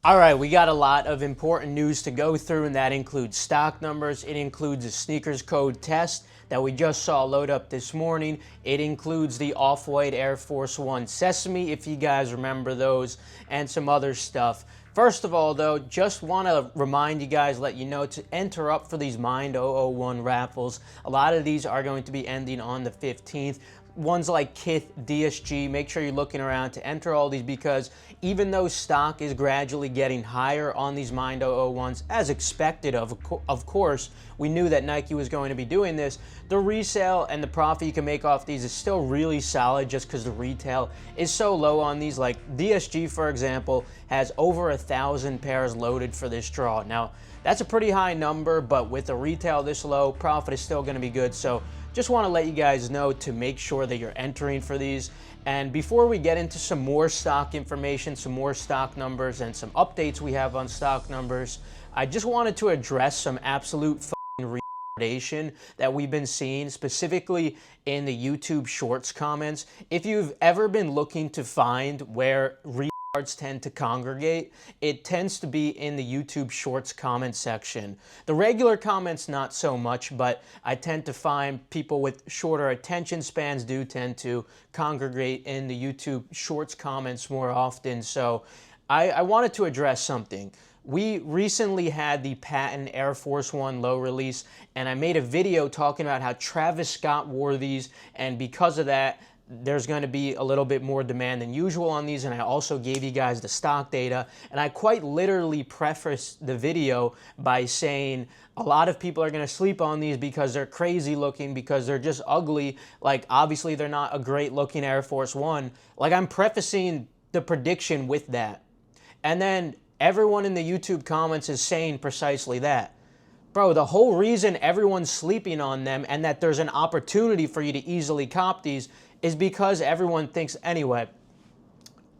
All right, we got a lot of important news to go through, and that includes stock numbers. It includes a sneakers code test that we just saw load up this morning. It includes the OffWhite Air Force Low Sesame, if you guys remember those, and some other stuff. First of all, though, just want to remind you guys, let you know, to enter up for these Mind 001 raffles. A lot of these are going to be ending on the 15th. Ones like Kith, DSG, make sure you're looking around to enter all these, because even though stock is gradually getting higher on these Mind 001s, as expected of course, we knew that Nike was going to be doing this, the resale and the profit you can make off these is still really solid just because the retail is so low on these. Like DSG, for example, has over 1,000 pairs loaded for this draw. Now, that's a pretty high number, but with the retail this low, profit is still going to be good. So just want to let you guys know to make sure that you're entering for these. And before we get into some more stock information, some more stock numbers, and some updates we have on stock numbers, I just wanted to address some absolute retardation that we've been seeing, specifically in the YouTube Shorts comments. If you've ever been looking to find where tend to congregate, it tends to be in the YouTube Shorts comment section. The regular comments, not so much, but I tend to find people with shorter attention spans do tend to congregate in the YouTube Shorts comments more often. So I wanted to address something. We recently had the patent Air Force One low release, and I made a video talking about how Travis Scott wore these, and because of that, there's going to be a little bit more demand than usual on these. And I also gave you guys the stock data, and I quite literally prefaced the video by saying a lot of people are going to sleep on these because they're crazy looking, because they're just ugly. Like, obviously they're not a great looking Air Force One. Like, I'm prefacing the prediction with that, and then everyone in the YouTube comments is saying precisely that. Bro, the whole reason everyone's sleeping on them and that there's an opportunity for you to easily cop these is because everyone thinks, anyway,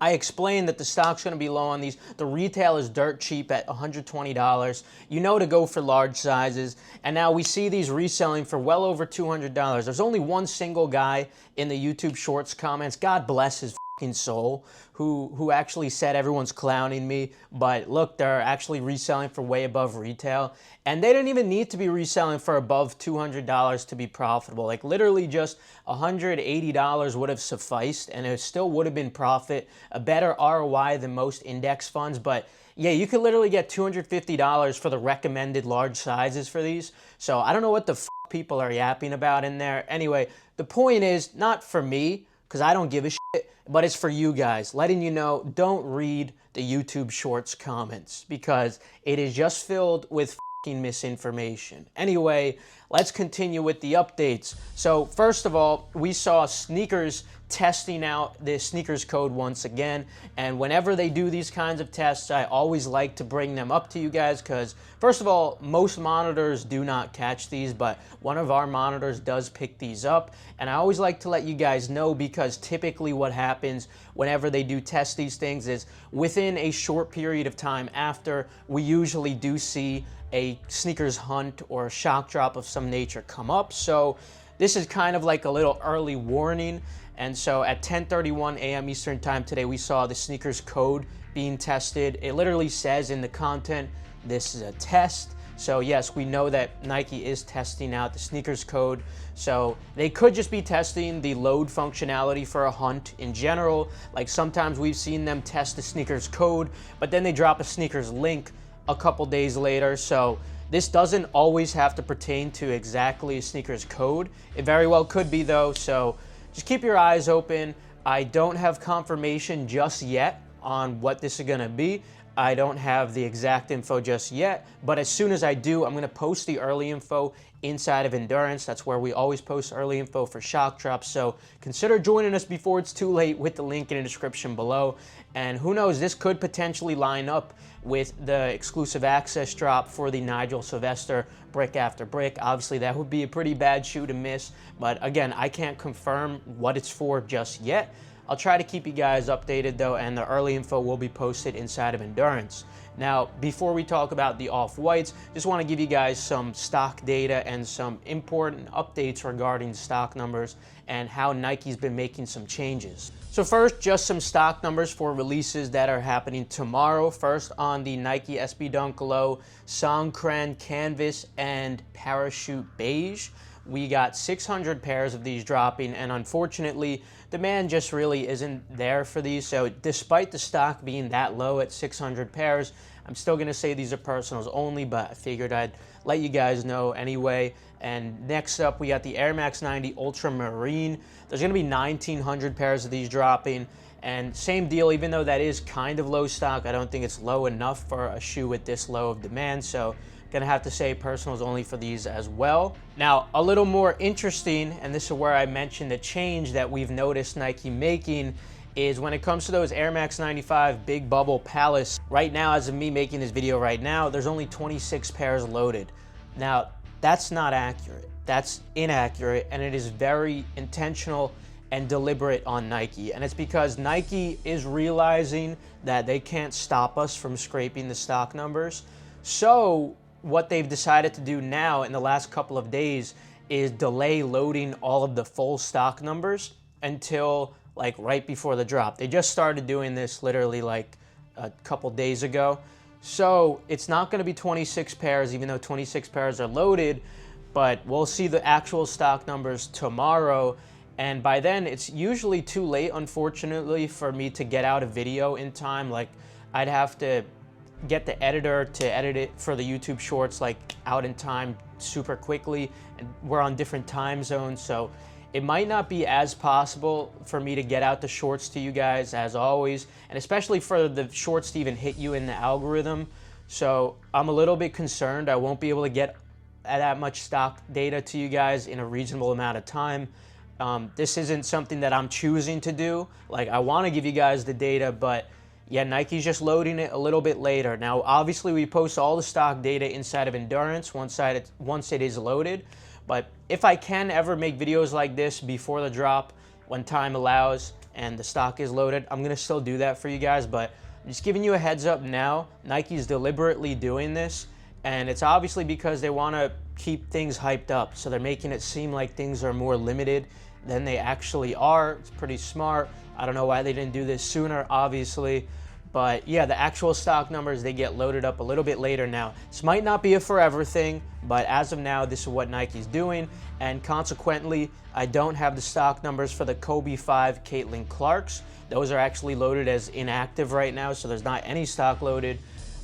I explained that the stock's going to be low on these. The retail is dirt cheap at $120. You know to go for large sizes. And now we see these reselling for well over $200. There's only one single guy in the YouTube Shorts comments, God bless his soul, who actually said everyone's clowning me, but look, they're actually reselling for way above retail, and they didn't even need to be reselling for above $200 to be profitable. Like, literally just $180 would have sufficed, and it still would have been profit, a better ROI than most index funds. But yeah, you could literally get $250 for the recommended large sizes for these. So I don't know what the people are yapping about in there. Anyway, the point is, not for me, because I don't give a shit, but it's for you guys, letting you know, don't read the YouTube Shorts comments, because it is just filled with misinformation. Anyway, let's continue with the updates. So first of all, we saw sneakers testing out this sneakers code once again, and whenever they do these kinds of tests, I always like to bring them up to you guys, because first of all, most monitors do not catch these, but one of our monitors does pick these up, and I always like to let you guys know, because typically what happens whenever they do test these things is within a short period of time after, we usually do see a sneakers hunt or a shock drop of some nature come up. So this is kind of like a little early warning. And so at 10:31 a.m. Eastern time today, we saw the sneakers code being tested. It literally says in the content, this is a test. So yes, we know that Nike is testing out the sneakers code. So they could just be testing the load functionality for a hunt in general. Like, sometimes we've seen them test the sneakers code, but then they drop a sneakers link a couple days later. So this doesn't always have to pertain to exactly a sneakers code. It very well could be, though. So just keep your eyes open. I don't have confirmation just yet on what this is going to be. I don't have the exact info just yet, but as soon as I do, I'm going to post the early info inside of Endurance. That's where we always post early info for shock drops. So consider joining us before it's too late with the link in the description below. And who knows, this could potentially line up with the exclusive access drop for the Nigel Sylvester brick after brick. Obviously, that would be a pretty bad shoe to miss. But again, I can't confirm what it's for just yet. I'll try to keep you guys updated, though, and the early info will be posted inside of Endurance. Now, before we talk about the off-whites, just want to give you guys some stock data and some important updates regarding stock numbers and how Nike's been making some changes. So first, just some stock numbers for releases that are happening tomorrow. First, on the Nike SB Dunk Low Songkran Canvas and Parachute Beige. We got 600 pairs of these dropping, and unfortunately, demand just really isn't there for these. So despite the stock being that low at 600 pairs, I'm still going to say these are personals only, but I figured I'd let you guys know anyway. And next up, we got the Air Max 90 Ultramarine. There's going to be 1,900 pairs of these dropping. And same deal, even though that is kind of low stock, I don't think it's low enough for a shoe with this low of demand. So gonna have to say personals only for these as well. Now, a little more interesting, and this is where I mentioned the change that we've noticed Nike making, is when it comes to those Air Max 95 Big Bubble Palace. Right now, as of me making this video right now, there's only 26 pairs loaded. Now, that's not accurate. That's inaccurate, and it is very intentional and deliberate on Nike. And it's because Nike is realizing that they can't stop us from scraping the stock numbers. So what they've decided to do now in the last couple of days is delay loading all of the full stock numbers until like right before the drop. They just started doing this literally like a couple days ago. So it's not going to be 26 pairs, even though 26 pairs are loaded, but we'll see the actual stock numbers tomorrow. And by then it's usually too late, unfortunately, for me to get out a video in time. Like I'd have to get the editor to edit it for the YouTube shorts like out in time super quickly, and we're on different time zones, so it might not be as possible for me to get out the shorts to you guys as always, and especially for the shorts to even hit you in the algorithm. So I'm a little bit concerned I won't be able to get that much stock data to you guys in a reasonable amount of time. This isn't something that I'm choosing to do. Like, I want to give you guys the data, but yeah, Nike's just loading it a little bit later. Now, obviously, we post all the stock data inside of Endurance once it is loaded. But if I can ever make videos like this before the drop, when time allows and the stock is loaded, I'm going to still do that for you guys. But I'm just giving you a heads up now. Nike's deliberately doing this, and it's obviously because they want to keep things hyped up. So they're making it seem like things are more limited than they actually are. It's pretty smart. I don't know why they didn't do this sooner, obviously. But yeah, the actual stock numbers, they get loaded up a little bit later now. This might not be a forever thing, but as of now, this is what Nike's doing. And consequently, I don't have the stock numbers for the Kobe 5 Caitlin Clarks. Those are actually loaded as inactive right now, so there's not any stock loaded.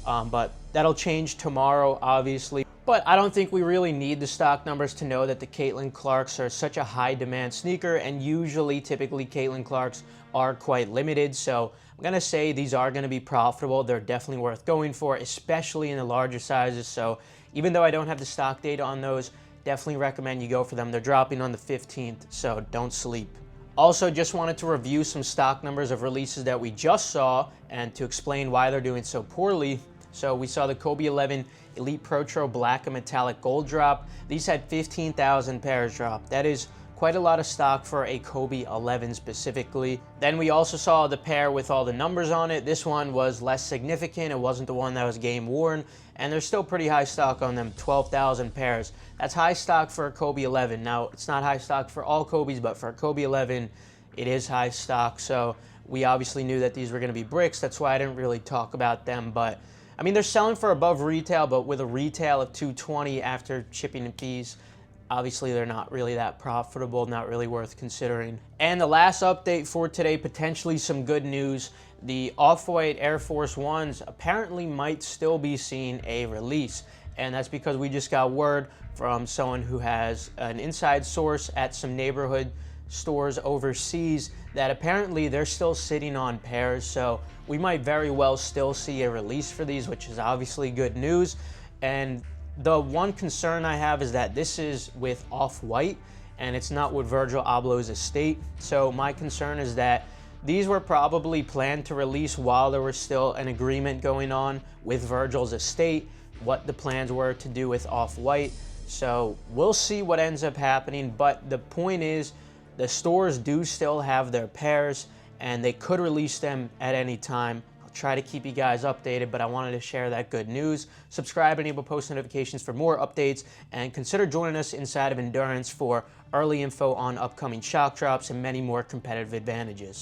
But that'll change tomorrow, obviously. But I don't think we really need the stock numbers to know that the Caitlin Clarks are such a high demand sneaker, and usually, typically, Caitlin Clarks are quite limited. So I'm gonna say these are gonna be profitable. They're definitely worth going for, especially in the larger sizes. So even though I don't have the stock data on those, definitely recommend you go for them. They're dropping on the 15th, so don't sleep. Also, just wanted to review some stock numbers of releases that we just saw and to explain why they're doing so poorly. So we saw the Kobe 11 Elite Protro Black and Metallic Gold drop. These had 15,000 pairs drop. That is quite a lot of stock for a Kobe 11 specifically. Then we also saw the pair with all the numbers on it. This one was less significant. It wasn't the one that was game worn, and there's still pretty high stock on them, 12,000 pairs. That's high stock for a Kobe 11. Now, it's not high stock for all Kobe's, but for a Kobe 11, it is high stock. So we obviously knew that these were gonna be bricks. That's why I didn't really talk about them, but I mean, they're selling for above retail, but with a retail of $220 after shipping and fees, obviously they're not really that profitable, not really worth considering. And the last update for today, potentially some good news. The OffWhite Air Force Ones apparently might still be seeing a release. And that's because we just got word from someone who has an inside source at some neighborhood stores overseas that apparently they're still sitting on pairs. So we might very well still see a release for these, which is obviously good news. And the one concern I have is that this is with OffWhite and it's not with Virgil Abloh's estate. So my concern is that these were probably planned to release while there was still an agreement going on with Virgil's estate, what the plans were to do with OffWhite. So we'll see what ends up happening, but the point is the stores do still have their pairs and they could release them at any time. I'll try to keep you guys updated, but I wanted to share that good news. Subscribe, enable post notifications for more updates, and consider joining us inside of Endurance for early info on upcoming shock drops and many more competitive advantages.